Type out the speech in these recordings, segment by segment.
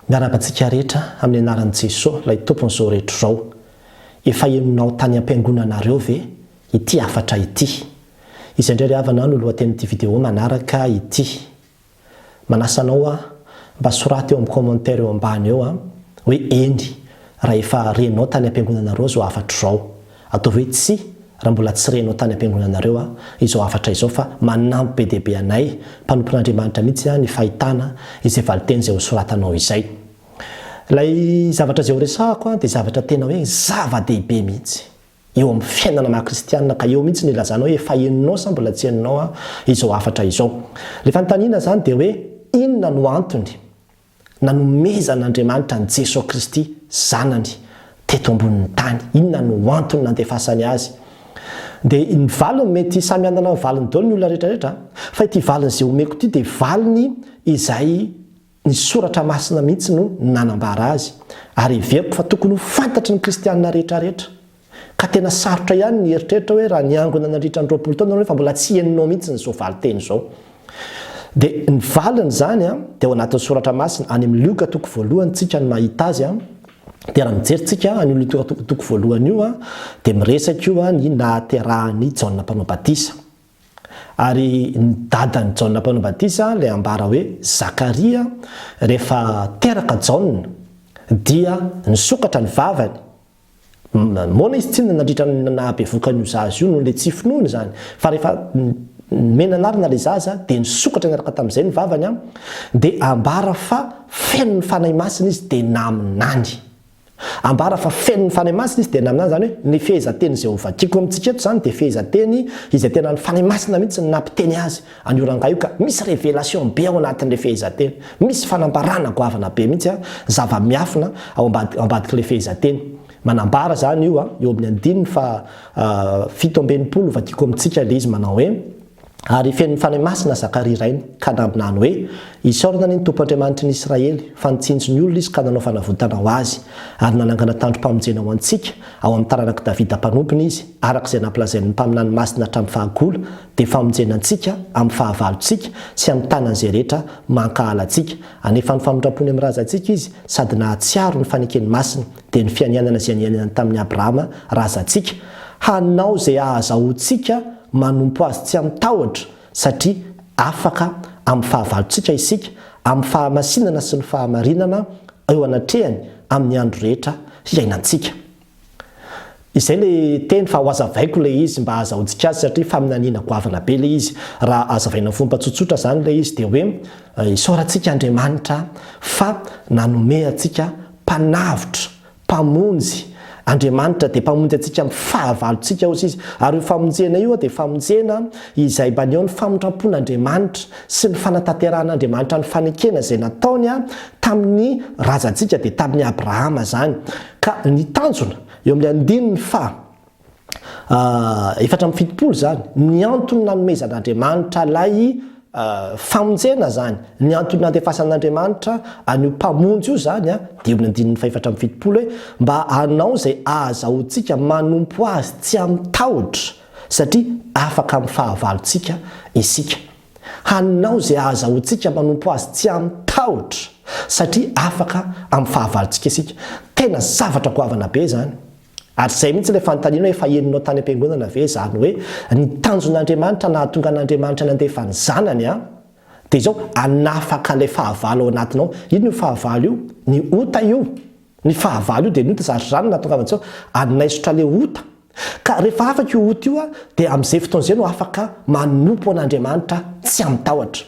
Miarabantsika rehetra amin'ny anaran'i Jesosy ilay tompon'izao rehetra izao. Efa henonao tany am-piangonanareo ve ity hafatra ity? Izy indray ry havana no lohatenin'ity vidéo manaraka ity. Manasanao mba soraty eo amin'ny commentaire eo ambany eo hoe eny raha efa renao tany am-piangonanareo zao hafatra izao. Ataovy hoe tsy raha mbola tsy renao tany am-piangonanareo izao hafatra izao fa manampy be dia be anay mpanompon'Andriamanitra mihitsy ny fahotana izay valiteny izay ho soratanao izay. Ilay zavatra izay ho resahako dia zavatra tena hoe zava-dehibe mihitsy eo amin'ny fiainana maha-kristianina, ka eo mihitsy nilazanao hoe efa henonao sa mbola tsy henonao izao hafatra izao. Ilay fanontaniana zany dia hoe inona no antony nanomezan'Andriamanitra ny Jesosy Kristy Zanany teto ambonin'ny tany? Inona no antony nandefasany azy? Dia ny valiny mety samy anana amin'ny valiny daholo ny olona rehetrarehetra, fa ity valiny izay omeko ity dia valiny izay ny soratra masina mihitsy no nanambara azy, ary heveko fa tokony ho fantatry ny kristianina rehetrarehetra. Ka tena sarotra ihany ny eritreritra hoe raha niangona nandritra ny 20 taona fa mbola tsy henonao mihitsy ny zao valiteny izao. Dia ny valiny zany dia ao anatin'ny soratra masina any amin'ny Luka toko voalohany tsika no mahita azy dia raha mijerintsika any Luka toko voalohany io dia miresaka io ny nahaterahany Jaona Mpanao Batisa. Ary ny dadan'ny Jaona Mpanao Batisa ilay ambara hoe Zakaria rehefa teraka Jaona dia nisokatra ny vavany. Moana izy tsy nandritra nahabevokany io zaza io no le tsy finoany zany, fa rehefa menanarina le zaza dia nisokatra niaraka tamin'izay ny vavany dia ambara fa feno ny fanahy masina izy dia naminany. Ambara fa feno ny fanahy masina izy dia naminany zany hoe ny fehezanteny izay ho vakiako amintsika eto zany dia fehezanteny izay tena ny fanahy masina mihitsy ny nampiteny azy anyoranga io, ka misy révélation be ao anatin'ilay fehezanteny, misy fanambarana goavana be mihitsy zava-miafina ao ambadik'ilay fehezanteny. Manambara zany io eo amin'ny 7:70 vakiako amintsika ilay izy manao hoe ary feno ny fanahy masina Zakaria rainy ka naminany hoe isaorana ny Tompo Andriamanitry ny Israely fa nitsinjo ny olona izy ka nanao fanavotana ho azy ary nanangana tandro-pamonjena ho antsika ao amin'ny taranaka Davida mpanompiny izy arak'izay nampilazainy ny mpaminany masina hatramin'ny fahagola dia famonjena antsika amin'ny fahavalontsika sy amin'ny tanan'izay rehetra mankahala antsika. Anefa ny famondrampony amin'ny razantsika izy sady nahatsiaro ny fanekeny masina dia ny fianianana izay niainana tamin'ny Abrahama razantsika hanao izay ahazahoantsika manompo azy tsy amitahotra satria afaka amin'ny fahavalontsika isika amin'ny fahamasinana sy ny fahamarinana eo anatrehany amin'ny andro rehetra iainantsika. Izay le teny fa ho azavaiko le izy mba azahoantsika azy satria faminaniana goavana be le izy. Raha azavaina fomba tsotsotra zany le izy dia hoe isaorantsika Andriamanitra fa nanome antsika mpanavitra, mpamonjy. Andriamanitra dia mpamonjy antsika amin'ny fahavalontsika ozy izy, ary io famonjena io dia famonjena izay maneho ny famondrampon'Andriamanitra sy ny fanatanteran'Andriamanitra ny fanekena izay nataony tamin'ny razantsika dia tamin'ny Abrahama zany. Ka ny tanjona eo amin'ny 4:70 zany ny antony nanomezan'Andriamanitra lay famonjena zany, ny antony nandefasan'Andriamanitra anio mpamonjy io zany dia eo amin'ny 4:70 hoe mba hanao izay ahazahoantsika manompo azy tsy amitahotra satria afaka amin'ny fahavalontsika isika. Hanao izay ahazahoantsika manompo azy tsy amitahotra satria afaka amin'ny fahavalontsika isika. Tena zavatra goavana be zany. Ary izay mihitsy ilay fanontaniana hoe efa henonao tany am-piangonana ve zany hoe ny tanjon'Andriamanitra nahatonga n'Andriamanitra nandefa ny Zanany dia izao anafaka ilay fahavalo ao anatinao. Ino io fahavalo io? Ny ota io. Ny fahavalo io dia ny ota zany nahatonga amin'izao anaisotra ilay ota. Ka rehefa afaka io ota io dia amin'izay fotoan'izay no afaka manompo an'Andriamanitra tsy amitahotra.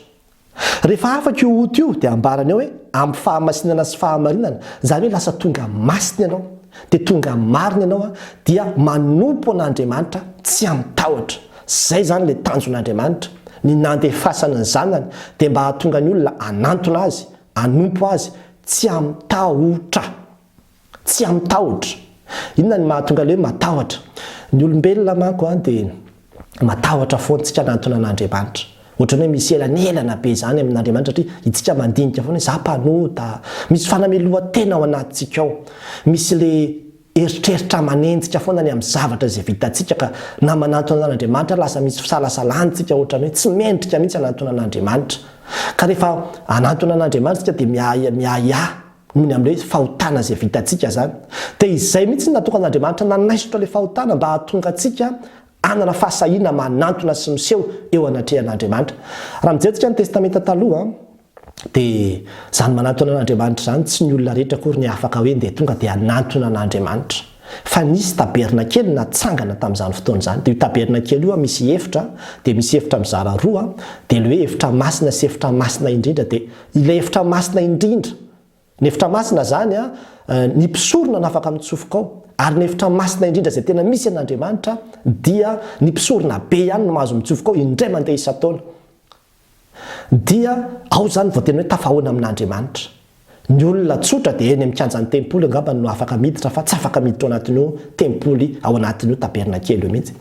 Rehefa afaka io ota io dia ambarany hoe amin'ny fahamasinana sy fahamarinana, zany hoe lasa tonga masina ianao dia tonga marina ianao dia manompo an'Andriamanitra tsy amitahotra. Zay zany le tanjon'Andriamanitra ny nandefasana ny Zanany dia mba hahatonga ny olona anantona azy, anompo azy tsy amitahotra. Tsy amitahotra. Inona ny mahatonga le hoe matahotra? Ny olombelona manko dia matahotra foana tsika anantona an'Andriamanitra. Ohatrany hoe misy elanelana be zany amin'Andriamanitra satria itsika mandinika foana hoe za mpanota, misy fanamelohan-tena ao anatintsika ao, misy le eritreritra manenjika foana ny amin'ny zavatra izay vitantsika, ka na manantona an'Andriamanitra lasa misy fisalasalantsika ohatrany hoe tsy mendrika mihitsy anantona an'Andriamanitra. Ka rehefa anantona an'Andriamanitra dia miaya noho ny amin'le fahotana izay vitantsika zany dia izay mihitsy natokan'Andriamanitra nanaisotra le fahotana mba hahatonga antsika anana fahasahiana manantona sy miseho eo anatrehan'Andriamanitra. Raha mijery ny testamenta taloha dia zany manantona an'Andriamanitra zany tsy ny olona rehetra akory ny afaka hoe ndeha tonga dia hanantona an'Andriamanitra, fa nisy taberna kely natsangana tamin'izany fotoana zany. Dia io taberna kely io misy efitra, dia misy efitra mizara roa, dia le hoe efitra masina sy efitra masina indrindra. Dia ilay efitra masina indrindra, ny efitra masina zany ny mpisorona nafaka mitsofoka ao, ary ny efitra masina indrindra izay tena misy an'Andriamanitra dia ny mpisorona be ihany no mahazo mitsofoka ao indray mandeha isan-taona. Dia ao zany vao tena hoe tafahoana amin'Andriamanitra. Ny olona tsotra dia eny amin'ny kianjan'ny tempoly angamba no afaka miditra, fa tsy afaka miditra ao anatin'io tempoly, ao anatin'io taberna kely io mihitsy.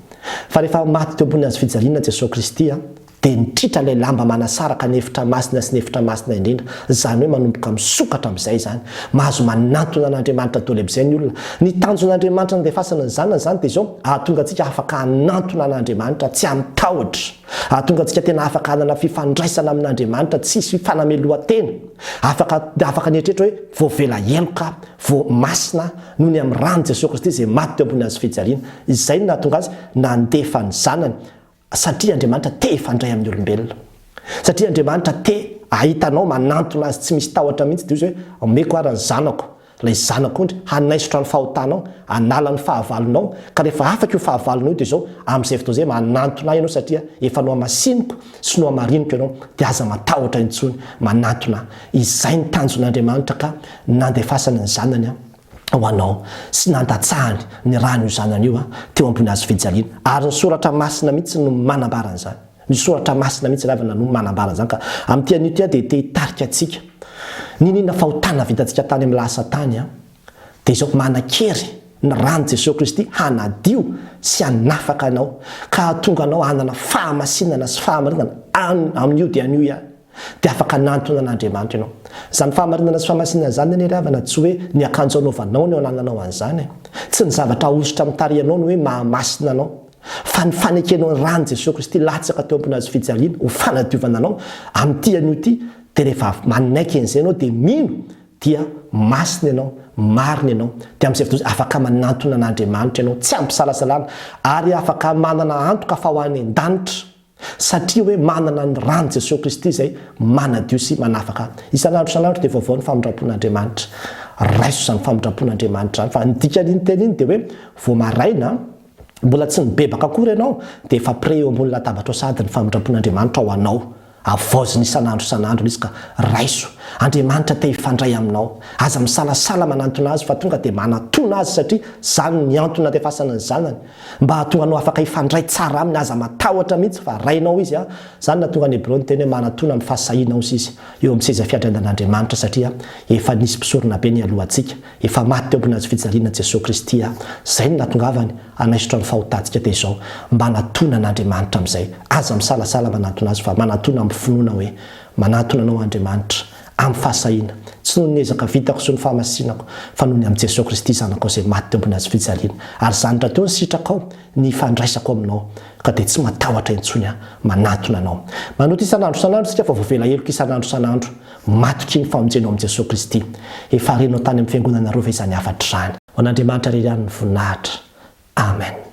Fa rehefa maty teo ambony hazo fijaliana Jesosy Kristy dia nitritra ilay lamba manasaraka ny efitra masina sy ny efitra masina indrindra, zany hoe manomboka misokatra amin'izay zany, mahazo manantona an'Andriamanitra daholo amin'izay ny olona. Ny tanjon'Andriamanitra nandefasana ny zanany zany dia izao ahatonga antsika afaka hanantona an'Andriamanitra tsy amitahotra, ahatonga antsika tena afaka hanana fifandraisana amin'Andriamanitra tsisy fanamelohan-tena, afaka nietrehitra hoe voavela heloka vo masina noho ny amin'ny rano Jesosy Kristy izay maty teo ambony hazo fijaliana. Izay no nahatonga azy nandefa ny zanany, satria Andriamanitra te hifandray amin'ny olombelona, satria Andriamanitra te ahitanao manantona azy tsy misy tahotra mihitsy. Dia izy hoe omeko ary ny zanako, ilay zanako indry hanaisotra ny fahotanao, hanala ny fahavalonao, ka rehefa afaka io fahavalonao dia izao amin'izay fotoana izay manantona ianao, satria efa no hamasiniko sy no hamariniko ianao, dia aza matahotra intsony manantona. Izay ny tanjon'Andriamanitra ka nandefasana ny zanany ho anao sy nandatsahany ny raha n'io zanany io teo ambony hazo fijaliana. Ary ny soratra masina mihitsy no manambara an'izany, ny soratra masina mihitsy ravana no manambara an'izany. Ka amin'ity an'io dia te hitarika antsika ninona fahotana vitantsika tany amin'ny lasa tany dia izao manan-kery ny rano Jesosy Kristy hanadio sy hanafaka anao, ka hahatonga anao hanana fahamasinana sy fahamarinana amin'io dia an'io ihany, dia afaka hanantona an'Andriamanitra ianao. Zany fahamarinana sy fahamasinana zany ny ravana tsy hoe ny akanjo anaovanao no anananao an'izany, tsy ny zavatra ahositra mitarianao no hoe mahamasina anao, fa ny fanekenao ny rano Jesosy Kristy latsaka teo ambony hazo fijaliana ho fanadiovana anao amin'ity an'io ity. Dia rehefa manaiky an'izay ianao dia mino dia masina ianao, marina ianao, dia amin'izay fotoana afaka manantona an'Andriamanitra ianao tsy ampisalasalana, ary afaka manana antoka fa ho any an-danitra, satria hoe manana ny rano Jesosy Kristy izay manadio sy manafaka. Isan'andro isan'andro dia vaovao ny famindram-pon'Andriamanitra, raiso izany famindram-pon'Andriamanitra zany. Fa ny dikan'iny teny iny dia hoe vao maraina mbola tsy nibebaka akory ianao dia efa pre eo ambony latabatra sady ny famindram-pon'Andriamanitra ho anao, avoziny isan'andro izy ka raiso. Andriamanitra te hifandray aminao, aza misalasala manantona azy, fa tonga dia manatona azy, satria zany ny antony nandefasana ny zanany mba hahatonga anao afaka hifandray tsara aminy, aza matahotra mihitsy fa rainao izy zany natonga ny Hebreo teny hoe manatona amin'ny fahasahiana ozy izy eo amin'ny seza fiandrianan'Andriamanitra, satria efa nisy mpisorona be ny alohantsika, efa maty teo ambony hazo fijaliana Jesosy Kristy. Zay no natongavany hanaisotra ny fahotantsika dia izao mba hanatona an'Andriamanitra amin'izay, aza misalasala manantona azy, fa manatona amin'ny finoana hoe manatona anao Andriamanitra amin'ny fahasahiana, tsy noho ny ezaka vitako sy ny fahamasinako, fa noho ny amin'ny Jesosy Kristy zanako izay maty teo ambony hazo fijaliana. Ary zany raha teo ny sitrakao ny fandraisako aminao, ka dia tsy matahotra intsony manatona anao. Manoto isan'andro isan'andro sika fa voavela heloka isan'andro isan'andro, matoky ny famonjenao amin'ny Jesosy Kristy. Efa renao tany amin'ny fiangonanareo ve izany hafatra izany. Ho an'Andriamanitra iray ihany ny voninahitra. Amen.